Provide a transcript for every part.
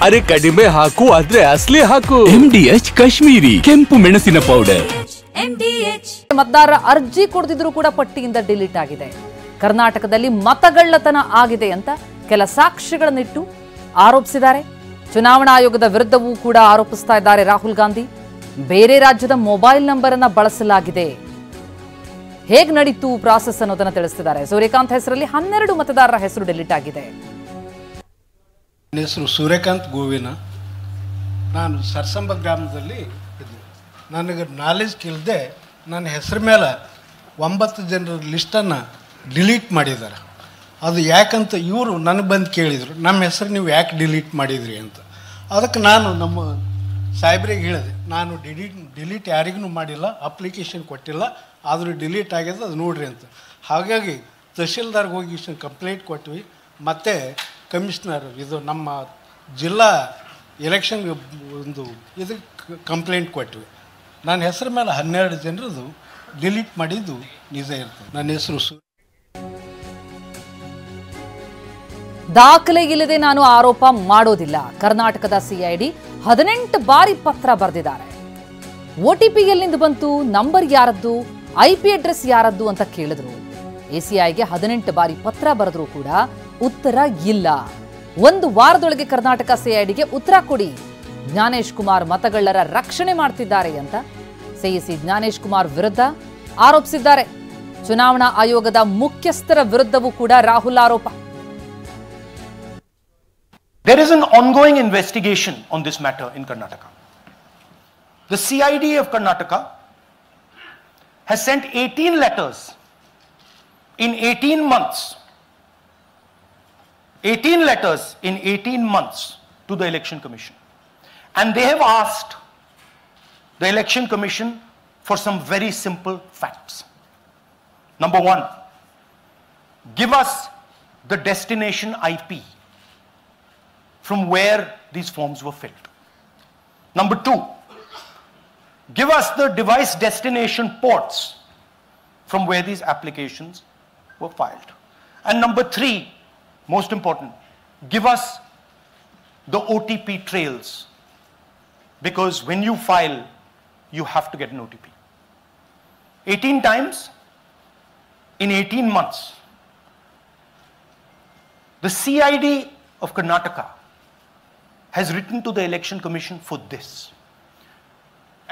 ಅರೆ ಕಡಿಮೆ ಹಾಕು ಆದ್ರೆ ಅಸ್ಲಿ ಹಾಕು. MDH ಕಾಶ್ಮೀರಿ ಕೆಂಪು ಮೆಣಸಿನ ಪೌಡರ್. ಮತದಾರರ ಅರ್ಜಿ ಕೊಡದಿದ್ರು ಕೂಡ ಪಟ್ಟಿಯಿಂದ ಡಿಲೀಟ್ ಆಗಿದೆ. ಕರ್ನಾಟಕದಲ್ಲಿ ಮತಗಳ್ಳತನ ಆಗಿದೆ ಅಂತ ಕೆಲ ಸಾಕ್ಷಿಗಳನ್ನಿಟ್ಟು ಆರೋಪಿಸಿದ್ದಾರೆ. ಚುನಾವಣಾ ಆಯೋಗದ ವಿರುದ್ಧವೂ ಕೂಡ ಆರೋಪಿಸ್ತಾ ಇದ್ದಾರೆ ರಾಹುಲ್ ಗಾಂಧಿ. ಬೇರೆ ರಾಜ್ಯದ ಮೊಬೈಲ್ ನಂಬರ್ ಅನ್ನ ಬಳಸಲಾಗಿದೆ. ಹೇಗೆ ನಡೀತು ಪ್ರಾಸೆಸ್ ಅನ್ನೋದನ್ನ ತಿಳಿಸ್ತಿದ್ದಾರೆ. ಸೂರ್ಯಕಾಂತ್ ಹೆಸರಲ್ಲಿ 12 ಮತದಾರರ ಹೆಸರು ಡಿಲೀಟ್ ಆಗಿದೆ. ನನ್ನ ಹೆಸರು ಸೂರ್ಯಕಾಂತ್ ಗೋವಿನ. ನಾನು ಸರ್ಸಂಬ ಗ್ರಾಮದಲ್ಲಿ ಇದ್ದೆ. ನನಗೆ ನಾಲೆಜ್ ಇಲ್ಲದೆ ನನ್ನ ಹೆಸರು ಮೇಲೆ 9 ಜನರ ಲಿಸ್ಟನ್ನು ಡಿಲೀಟ್ ಮಾಡಿದ್ದಾರೆ. ಅದು ಯಾಕಂತ ಇವರು ನನಗೆ ಬಂದು ಕೇಳಿದರು, ನಮ್ಮ ಹೆಸರು ನೀವು ಯಾಕೆ ಡಿಲೀಟ್ ಮಾಡಿದ್ರಿ ಅಂತ. ಅದಕ್ಕೆ ನಾನು ನಮ್ಮ ಸಾಹೇಬ್ರಿಗೆ ಹೇಳಿದೆ, ನಾನು ಡಿಲೀಟ್ ಯಾರಿಗೂ ಮಾಡಿಲ್ಲ, ಅಪ್ಲಿಕೇಶನ್ ಕೊಟ್ಟಿಲ್ಲ, ಆದರೂ ಡಿಲೀಟ್ ಆಗ್ಯದ ಅದು ನೋಡ್ರಿ ಅಂತ. ಹಾಗಾಗಿ ತಹಶೀಲ್ದಾರ್ಗೆ ಹೋಗಿ ಕಂಪ್ಲೇಂಟ್ ಕೊಟ್ವಿ. ಮತ್ತು ಕಮಿಷನರ್ ಇದು ನಮ್ಮ ಜಿಲ್ಲಾ ಎಲೆಕ್ಷನ್ ಒಂದು ಇದಕ್ಕೆ ಕಂಪ್ಲೇಂಟ್ ಕೊಟ್ವಿ. ನನ್ನ ಹೆಸರು ಮೇಲೆ 12 ಜನರದು ಡಿಲೀಟ್ ಮಾಡಿದ್ದು ನಿಜ ಇರ್ತದೆ. ನನ್ನ ಹೆಸರು ದಾಖಲೆ ಇಲ್ಲದೆ ನಾನು ಆರೋಪ ಮಾಡೋದಿಲ್ಲ. ಕರ್ನಾಟಕದ ಸಿಐಡಿ 18 ಬಾರಿ ಪತ್ರ ಬರೆದಿದ್ದಾರೆ. OTP ಎಲ್ಲಿಂದ ಬಂತು, ನಂಬರ್ ಯಾರದ್ದು, IP ಅಡ್ರೆಸ್ ಯಾರದ್ದು ಅಂತ ಕೇಳಿದ್ರು. ACIಗೆ 18 ಬಾರಿ ಪತ್ರ ಬರೆದ್ರು ಕೂಡ ಉತ್ತರ ಇಲ್ಲ. 1 ವಾರದೊಳಗೆ ಕರ್ನಾಟಕ ಸಿಐಡಿಗೆ ಉತ್ತರ ಕೊಡಿ. ಜ್ಞಾನೇಶ್ ಕುಮಾರ್ ಮತಗಳ್ಳರ ರಕ್ಷಣೆ ಮಾಡ್ತಿದ್ದಾರೆ ಅಂತ CEC ಜ್ಞಾನೇಶ್ ಕುಮಾರ್ ವಿರುದ್ಧ ಆರೋಪಿಸಿದ್ದಾರೆ. ಚುನಾವಣಾ ಆಯೋಗದ ಮುಖ್ಯಸ್ಥರ ವಿರುದ್ಧವೂ ಕೂಡ ರಾಹುಲ್ ಆರೋಪ. There is an ongoing investigation on this matter in Karnataka. The CID of Karnataka has sent 18 letters in 18 months. 18 letters in 18 months to the Election Commission. And they have asked the Election Commission for some very simple facts. Number 1, give us the destination IP from where these forms were filled. Number 2, give us the device destination ports from where these applications were filed. And number 3, most important, give us the OTP trails, because when you file, you have to get an OTP. 18 times in 18 months. The CID of Karnataka has written to the Election Commission for this,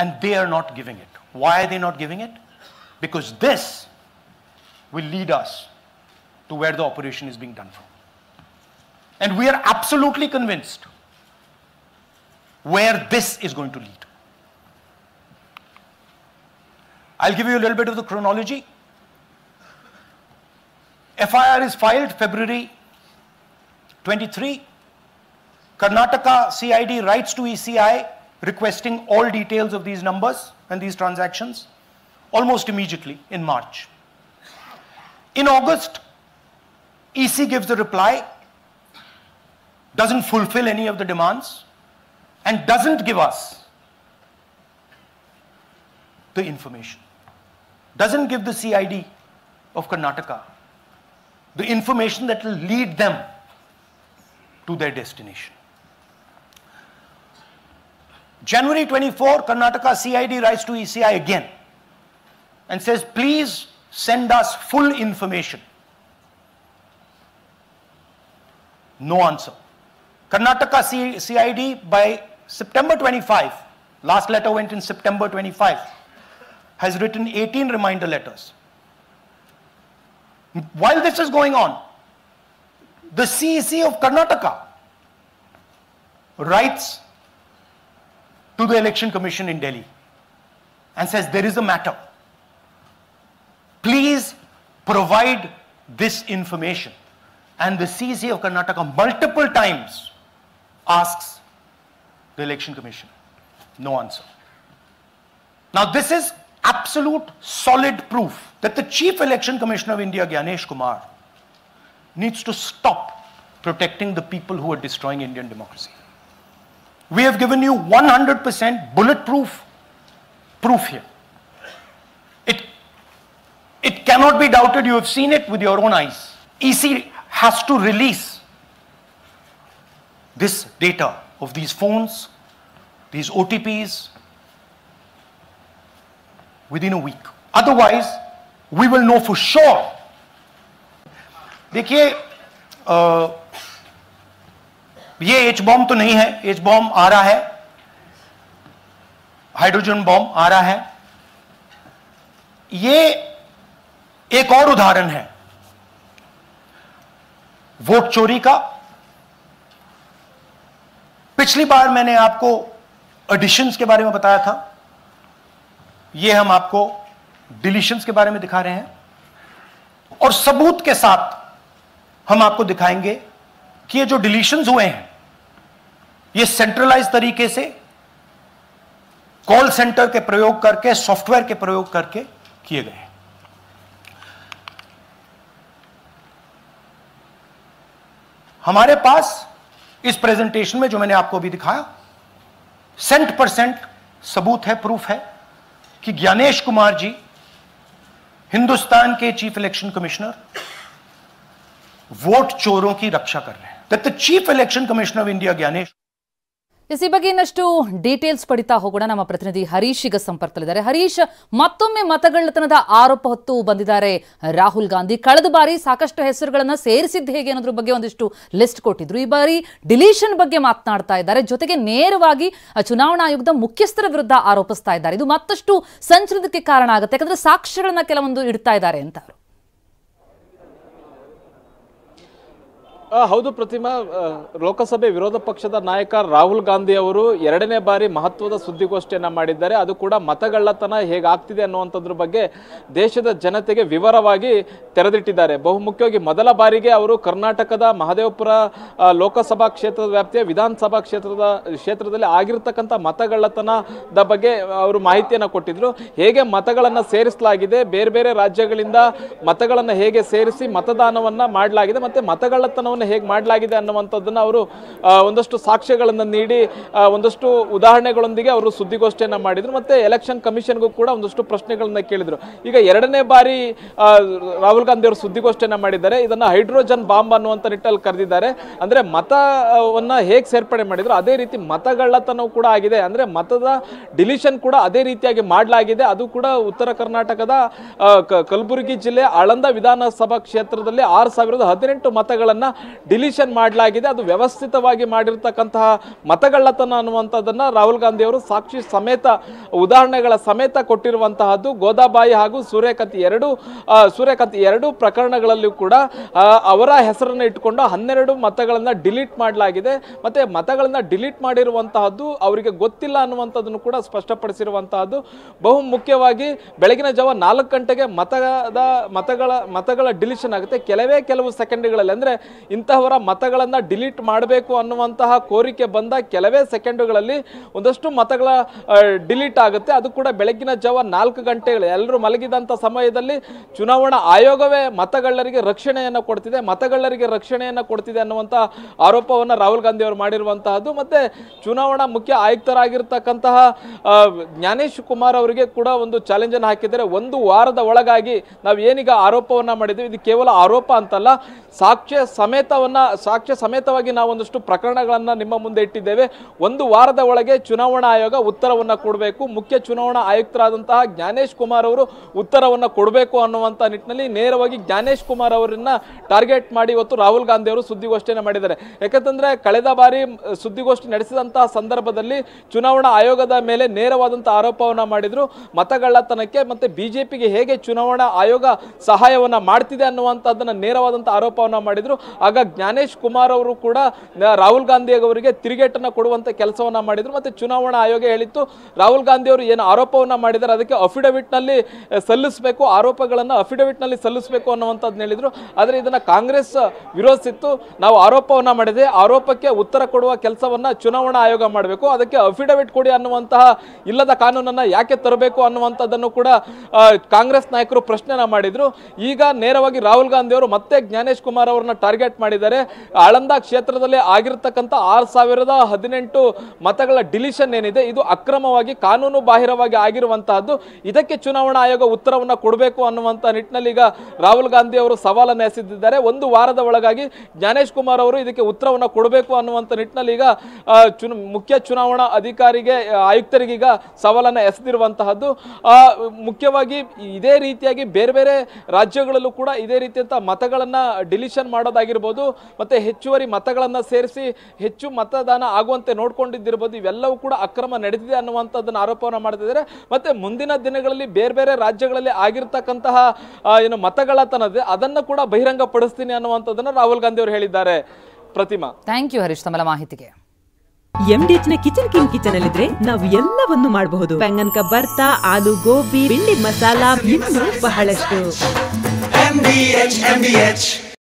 and they are not giving it. Why are they not giving it? Because this will lead us to where the operation is being done from. And we are absolutely convinced where this is going to lead. I'll give you a little bit of the chronology. FIR is filed February 23. Karnataka CID writes to ECI requesting all details of these numbers and these transactions almost immediately in March. In August, EC gives a reply, doesn't fulfill any of the demands, and doesn't give us the information. Doesn't give the CID of Karnataka the information that will lead them to their destination. January 24, Karnataka CID writes to ECI again and says, please send us full information. No answer. Karnataka CID by September 25, last letter went in September 25, has written 18 reminder letters. While this is going on, the CEC of Karnataka writes to the Election Commission in Delhi and says, there is a matter. Please provide this information. And the CEC of Karnataka multiple times asks the Election Commission. No answer. Now this is absolute solid proof that the Chief Election Commissioner of India, Gyanesh Kumar, needs to stop protecting the people who are destroying Indian democracy. We have given you 100% bulletproof proof here. It cannot be doubted. You have seen it with your own eyes. EC has to release this data of these phones, these OTPs, within a week. Otherwise, we will know for sure. देखिए ये H bomb तो नहीं है, H bomb आ रहा है, hydrogen bomb आ रहा है। ये एक और उदाहरण है वोट चोरी का। पिछली बार मैंने आपको एडिशंस के बारे में बताया था, ये हम आपको डिलीशंस के बारे में दिखा रहे हैं, और सबूत के साथ हम आपको दिखाएंगे कि ये जो डिलीशंस हुए हैं ये सेंट्रलाइज तरीके से कॉल सेंटर के प्रयोग करके, सॉफ्टवेयर के प्रयोग करके किए गए हैं। हमारे पास इस प्रेजेंटेशन में जो मैंने आपको अभी दिखाया 100% सबूत है, प्रूफ है कि ज्ञानेश कुमार जी हिंदुस्तान के चीफ इलेक्शन कमिश्नर वोट चोरों की रक्षा कर रहे हैं। That the chief election commissioner of India Gyanesh. ಈ ಬಗ್ಗೆ ಇನ್ನಷ್ಟು ಡೀಟೇಲ್ಸ್ ಪಡಿತಾ ಹೋಗೋಣ. ನಮ್ಮ ಪ್ರತಿನಿಧಿ ಹರೀಶ್ ಈಗ ಸಂಪರ್ಕದಲ್ಲಿದ್ದಾರೆ. ಹರೀಶ್, ಮತ್ತೊಮ್ಮೆ ಮತಗಳ್ಳತನದ ಆರೋಪ ಹೊತ್ತು ಬಂದಿದ್ದಾರೆ ರಾಹುಲ್ ಗಾಂಧಿ. ಕಳೆದ ಬಾರಿ ಸಾಕಷ್ಟು ಹೆಸರುಗಳನ್ನ ಸೇರಿಸಿದ್ದು ಹೇಗೆ ಅನ್ನೋದ್ರ ಬಗ್ಗೆ ಒಂದಿಷ್ಟು ಲಿಸ್ಟ್ ಕೊಟ್ಟಿದ್ರು. ಈ ಬಾರಿ ಡಿಲೀಷನ್ ಬಗ್ಗೆ ಮಾತನಾಡ್ತಾ ಇದ್ದಾರೆ. ಜೊತೆಗೆ ನೇರವಾಗಿ ಚುನಾವಣಾ ಆಯೋಗದ ಮುಖ್ಯಸ್ಥರ ವಿರುದ್ಧ ಆರೋಪಿಸ್ತಾ ಇದ್ದಾರೆ. ಇದು ಮತ್ತಷ್ಟು ಸಂಚಲನಕ್ಕೆ ಕಾರಣ ಆಗುತ್ತೆ, ಯಾಕಂದ್ರೆ ಸಾಕ್ಷ್ಯಗಳನ್ನ ಕೆಲವೊಂದು ಇಡ್ತಾ ಇದ್ದಾರೆ ಅಂತ ಅವರು. ಹೌದು ಪ್ರತಿಮಾ, ಲೋಕಸಭೆ ವಿರೋಧ ಪಕ್ಷದ ನಾಯಕ ರಾಹುಲ್ ಗಾಂಧಿ ಅವರು ಎರಡನೇ ಬಾರಿ ಮಹತ್ವದ ಸುದ್ದಿಗೋಷ್ಠಿಯನ್ನ ಮಾಡಿದ್ದಾರೆ. ಅದು ಕೂಡ ಮತಗಳ್ಳತನ ಹೇಗಾಗ್ತಿದೆ ಅನ್ನುವಂಥದ್ರ ಬಗ್ಗೆ ದೇಶದ ಜನತೆಗೆ ವಿವರವಾಗಿ ತೆರೆದಿಟ್ಟಿದ್ದಾರೆ. ಬಹುಮುಖ್ಯವಾಗಿ ಮೊದಲ ಬಾರಿಗೆ ಅವರು ಕರ್ನಾಟಕದ ಮಹದೇವಪುರ ಲೋಕಸಭಾ ಕ್ಷೇತ್ರದ ವ್ಯಾಪ್ತಿಯ ವಿಧಾನಸಭಾ ಕ್ಷೇತ್ರದಲ್ಲಿ ಆಗಿರ್ತಕ್ಕಂಥ ಮತಗಳ್ಳತನದ ಬಗ್ಗೆ ಅವರು ಮಾಹಿತಿಯನ್ನು ಕೊಟ್ಟಿದ್ರು. ಹೇಗೆ ಮತಗಳನ್ನು ಸೇರಿಸಲಾಗಿದೆ, ಬೇರೆ ಬೇರೆ ರಾಜ್ಯಗಳಿಂದ ಮತಗಳನ್ನು ಹೇಗೆ ಸೇರಿಸಿ ಮತದಾನವನ್ನ ಮಾಡಲಾಗಿದೆ, ಮತ್ತೆ ಮತಗಳ್ಳತನವನ್ನು ಹೇಗೆ ಮಾಡಲಾಗಿದೆ ಅನ್ನುವಂಥದ್ದನ್ನು ಅವರು ಒಂದಷ್ಟು ಸಾಕ್ಷ್ಯಗಳನ್ನು ನೀಡಿ ಒಂದಷ್ಟು ಉದಾಹರಣೆಗಳೊಂದಿಗೆ ಅವರು ಸುದ್ದಿಗೋಷ್ಠಿಯನ್ನು ಮಾಡಿದ್ರು. ಮತ್ತೆ ಎಲೆಕ್ಷನ್ ಕಮಿಷನ್ಗೂ ಕೂಡ ಒಂದಷ್ಟು ಪ್ರಶ್ನೆಗಳನ್ನ ಕೇಳಿದ್ರು. ಈಗ ಎರಡನೇ ಬಾರಿ ರಾಹುಲ್ ಗಾಂಧಿ ಅವರು ಸುದ್ದಿಗೋಷ್ಠಿಯನ್ನು ಮಾಡಿದ್ದಾರೆ. ಇದನ್ನ ಹೈಡ್ರೋಜನ್ ಬಾಂಬ್ ಅನ್ನುವಂಥ ನಿಟ್ಟಲ್ಲಿ ಕರೆದಿದ್ದಾರೆ. ಅಂದ್ರೆ ಮತವನ್ನ ಹೇಗೆ ಸೇರ್ಪಡೆ ಮಾಡಿದ್ರು ಅದೇ ರೀತಿ ಮತಗಳ್ಳತನವೂ ಕೂಡ ಆಗಿದೆ. ಅಂದ್ರೆ ಮತದ ಡಿಲಿಷನ್ ಕೂಡ ಅದೇ ರೀತಿಯಾಗಿ ಮಾಡಲಾಗಿದೆ. ಅದು ಕೂಡ ಉತ್ತರ ಕರ್ನಾಟಕದ ಕಲಬುರಗಿ ಜಿಲ್ಲೆ ಆಳಂದ ವಿಧಾನಸಭಾ ಕ್ಷೇತ್ರದಲ್ಲಿ 6018 ಮತಗಳನ್ನ ಡಿಲಿಷನ್ ಮಾಡಲಾಗಿದೆ. ಅದು ವ್ಯವಸ್ಥಿತವಾಗಿ ಮಾಡಿರ್ತಕ್ಕಂತಹ ಮತಗಳ್ಳತನ ಅನ್ನುವಂಥದ್ದನ್ನ ರಾಹುಲ್ ಗಾಂಧಿ ಅವರು ಸಾಕ್ಷಿ ಸಮೇತ ಉದಾಹರಣೆಗಳ ಸಮೇತ ಕೊಟ್ಟಿರುವಂತಹದ್ದು. ಗೋದಾಬಾಯಿ ಹಾಗೂ ಸೂರ್ಯಕಾಂತಿ ಎರಡು ಪ್ರಕರಣಗಳಲ್ಲಿ ಕೂಡ ಅವರ ಹೆಸರನ್ನು ಇಟ್ಟುಕೊಂಡು 12 ಮತಗಳನ್ನ ಡಿಲೀಟ್ ಮಾಡಲಾಗಿದೆ. ಮತ್ತೆ ಮತಗಳನ್ನ ಡಿಲೀಟ್ ಮಾಡಿರುವಂತಹದ್ದು ಅವರಿಗೆ ಗೊತ್ತಿಲ್ಲ ಅನ್ನುವಂಥದ್ದನ್ನು ಕೂಡ ಸ್ಪಷ್ಟಪಡಿಸಿರುವಂತಹದ್ದು. ಬಹು ಮುಖ್ಯವಾಗಿ ಬೆಳಗಿನ ಜಾವ 4 ಗಂಟೆಗೆ ಮತಗಳ ಡಿಲಿಷನ್ ಆಗುತ್ತೆ. ಕೆಲವು ಸೆಕೆಂಡ್ಗಳಲ್ಲಿ, ಅಂದ್ರೆ ಇಂತಹವರ ಮತಗಳನ್ನ ಡಿಲೀಟ್ ಮಾಡಬೇಕು ಅನ್ನುವಂತಹ ಕೋರಿಕೆ ಬಂದ ಕೆಲವೇ ಸೆಕೆಂಡುಗಳಲ್ಲಿ ಒಂದಷ್ಟು ಮತಗಳ ಡಿಲೀಟ್ ಆಗುತ್ತೆ. ಅದು ಕೂಡ ಬೆಳಗಿನ ಜಾವ 4 ಗಂಟೆಗಳು ಎಲ್ಲರೂ ಮಲಗಿದಂತ ಸಮಯದಲ್ಲಿ ಚುನಾವಣಾ ಆಯೋಗವೇ ಮತಗಳ್ಳರಿಗೆ ರಕ್ಷಣೆಯನ್ನು ಕೊಡ್ತಿದೆ ಅನ್ನುವಂತಹ ಆರೋಪವನ್ನು ರಾಹುಲ್ ಗಾಂಧಿ ಅವರು ಮಾಡಿರುವಂತಹದ್ದು. ಮತ್ತೆ ಚುನಾವಣಾ ಮುಖ್ಯ ಆಯುಕ್ತರಾಗಿರ್ತಕ್ಕಂತಹ ಜ್ಞಾನೇಶ್ ಕುಮಾರ್ ಅವರಿಗೆ ಕೂಡ ಒಂದು ಚಾಲೆಂಜ್ ಅನ್ನು ಹಾಕಿದ್ದಾರೆ. 1 ವಾರದ ಒಳಗಾಗಿ ನಾವು ಏನೀಗ ಆರೋಪವನ್ನ ಮಾಡಿದ್ವಿ, ಇದು ಕೇವಲ ಆರೋಪ ಅಂತಲ್ಲ, ಸಾಕ್ಷ್ಯ ಸಮೇತವಾಗಿ ನಾವು ಒಂದಷ್ಟು ಪ್ರಕರಣಗಳನ್ನ ನಿಮ್ಮ ಮುಂದೆ ಇಟ್ಟಿದ್ದೇವೆ. 1 ವಾರದ ಒಳಗೆ ಚುನಾವಣಾ ಆಯೋಗ ಉತ್ತರವನ್ನ ಕೊಡಬೇಕು. ಮುಖ್ಯ ಚುನಾವಣಾ ಆಯುಕ್ತರಾದಂತಹ ಜ್ಞಾನೇಶ್ ಕುಮಾರ್ ಅವರು ಉತ್ತರವನ್ನ ಕೊಡಬೇಕು ಅನ್ನುವಂತ ನಿಟ್ಟಿನಲ್ಲಿ ನೇರವಾಗಿ ಜ್ಞಾನೇಶ್ ಕುಮಾರ್ ಅವರನ್ನ ಟಾರ್ಗೆಟ್ ಮಾಡಿ ಇವತ್ತು ರಾಹುಲ್ ಗಾಂಧಿ ಅವರು ಸುದ್ದಿಗೋಷ್ಠಿಯನ್ನು ಮಾಡಿದ್ದಾರೆ. ಯಾಕಂತಂದ್ರೆ ಕಳೆದ ಬಾರಿ ಸುದ್ದಿಗೋಷ್ಠಿ ನಡೆಸಿದಂತಹ ಸಂದರ್ಭದಲ್ಲಿ ಚುನಾವಣಾ ಆಯೋಗದ ಮೇಲೆ ನೇರವಾದಂತಹ ಆರೋಪವನ್ನ ಮಾಡಿದ್ರು. ಮತಗಳ್ಳತನಕ್ಕೆ ಮತ್ತೆ ಬಿಜೆಪಿಗೆ ಹೇಗೆ ಚುನಾವಣಾ ಆಯೋಗ ಸಹಾಯವನ್ನ ಮಾಡ್ತಿದೆ ಅನ್ನುವಂಥದ್ದನ್ನ ನೇರವಾದಂತಹ ಆರೋಪವನ್ನ ಮಾಡಿದ್ರು. ಆಗ ಜ್ಞಾನೇಶ್ ಕುಮಾರ್ ಅವರು ಕೂಡ ರಾಹುಲ್ ಗಾಂಧಿ ಅವರಿಗೆ ತಿರುಗೇಟನ್ನು ಕೊಡುವಂತ ಕೆಲಸವನ್ನ ಮಾಡಿದ್ರು. ಮತ್ತೆ ಚುನಾವಣಾ ಆಯೋಗ ಹೇಳಿತ್ತು, ರಾಹುಲ್ ಗಾಂಧಿ ಅವರು ಏನು ಆರೋಪವನ್ನ ಮಾಡಿದ್ದಾರೆ ಅದಕ್ಕೆ ಅಫಿಡವಿಟ್ ನಲ್ಲಿ ಸಲ್ಲಿಸಬೇಕು, ಆರೋಪಗಳನ್ನ ಅಫಿಡವಿಟ್ ನಲ್ಲಿ ಸಲ್ಲಿಸಬೇಕು ಅನ್ನುವಂಥದ್ದನ್ನ ಹೇಳಿದ್ರು. ಆದರೆ ಇದನ್ನ ಕಾಂಗ್ರೆಸ್ ವಿರೋಧಿಸಿತ್ತು. ನಾವು ಆರೋಪವನ್ನ ಮಾಡಿದೆ, ಆರೋಪಕ್ಕೆ ಉತ್ತರ ಕೊಡುವ ಕೆಲಸವನ್ನ ಚುನಾವಣಾ ಆಯೋಗ ಮಾಡಬೇಕು, ಅದಕ್ಕೆ ಅಫಿಡವಿಟ್ ಕೊಡಿ ಅನ್ನುವಂತಹ ಇಲ್ಲದ ಕಾನೂನನ್ನ ಯಾಕೆ ತರಬೇಕು ಅನ್ನುವಂಥದ್ದನ್ನು ಕೂಡ ಕಾಂಗ್ರೆಸ್ ನಾಯಕರು ಪ್ರಶ್ನೆನ ಮಾಡಿದ್ರು. ಈಗ ನೇರವಾಗಿ ರಾಹುಲ್ ಗಾಂಧಿ ಅವರು ಮತ್ತೆ ಜ್ಞಾನೇಶ್ ಕುಮಾರ್ ಅವರನ್ನ ಟಾರ್ಗೆಟ್ ಮಾಡಿದ್ದಾರೆ. ಆಳಂದ ಕ್ಷೇತ್ರದಲ್ಲಿ ಆಗಿರ್ತಕ್ಕಂಥ 6018 ಮತಗಳ ಡಿಲಿಷನ್ ಏನಿದೆ ಇದು ಅಕ್ರಮವಾಗಿ ಕಾನೂನು ಬಾಹಿರವಾಗಿ ಆಗಿರುವಂತಹದ್ದು. ಇದಕ್ಕೆ ಚುನಾವಣಾ ಆಯೋಗ ಉತ್ತರವನ್ನ ಕೊಡಬೇಕು ಅನ್ನುವಂತ ನಿಟ್ಟಿನಲ್ಲಿ ಈಗ ರಾಹುಲ್ ಗಾಂಧಿ ಅವರು ಸವಾಲನ್ನು ಎಸೆದಿದ್ದಾರೆ. ಒಂದು ವಾರದ ಒಳಗಾಗಿ ಜ್ಞಾನೇಶ್ ಕುಮಾರ್ ಅವರು ಇದಕ್ಕೆ ಉತ್ತರವನ್ನ ಕೊಡಬೇಕು ಅನ್ನುವಂತ ನಿಟ್ಟಿನಲ್ಲಿ ಈಗ ಮುಖ್ಯ ಚುನಾವಣಾ ಅಧಿಕಾರಿಗೆ ಆಯುಕ್ತರಿಗೆ ಈಗ ಸವಾಲನ್ನು ಎಸೆದಿರುವಂತಹದ್ದು. ಮುಖ್ಯವಾಗಿ ಇದೇ ರೀತಿಯಾಗಿ ಬೇರೆ ಬೇರೆ ರಾಜ್ಯಗಳಲ್ಲೂ ಕೂಡ ಇದೇ ರೀತಿಯಂತ ಮತಗಳನ್ನ ಡಿಲಿಷನ್ ಮಾಡೋದಾಗಿರ್ಬೋದು, ಮತ್ತೆ ಹೆಚ್ಚುವರಿ ಮತಗಳನ್ನ ಸೇರಿಸಿ ಹೆಚ್ಚು ಮತದಾನ ಆಗುವಂತೆ ನೋಡ್ಕೊಂಡಿದ್ದಿರ್ಬೋದು, ಇವೆಲ್ಲವೂ ಕೂಡ ಅಕ್ರಮ ನಡೆದಿದೆ ಅನ್ನುವಂಥದ್ದನ್ನು ಆರೋಪವನ್ನು ಮಾಡ್ತಿದ್ದಾರೆ. ಮತ್ತೆ ಮುಂದಿನ ದಿನಗಳಲ್ಲಿ ಬೇರೆ ಬೇರೆ ರಾಜ್ಯಗಳಲ್ಲಿ ಆಗಿರ್ತಕ್ಕಂತಹ ಏನು ಮತಗಳತನದೆ ಅದನ್ನು ಕೂಡ ಬಹಿರಂಗ ಪಡಿಸ್ತೀನಿ ಅನ್ನುವಂಥದ್ದನ್ನು ರಾಹುಲ್ ಗಾಂಧಿ ಅವರು ಹೇಳಿದ್ದಾರೆ. ಪ್ರತಿಮಾ, ಥ್ಯಾಂಕ್ ಯು ಹರೀಶ್ ತಮ್ಮ ಮಾಹಿತಿಗೆ. MDH ನ ಕಿಚನ್ ಕಿಂಗ್ ಕಿಚನ್ ಅಲ್ಲಿದ್ರೆ ನಾವು ಎಲ್ಲವನ್ನು ಮಾಡಬಹುದು. ಬೆಂಗನ್ ಕ ಬರ್ತಾ, ಆಲೂ ಗೋಬಿ, ಭಿಂಡಿ ಮಸಾಲಾ, ಇನ್ನೂ ಬಹಳಷ್ಟು. MDH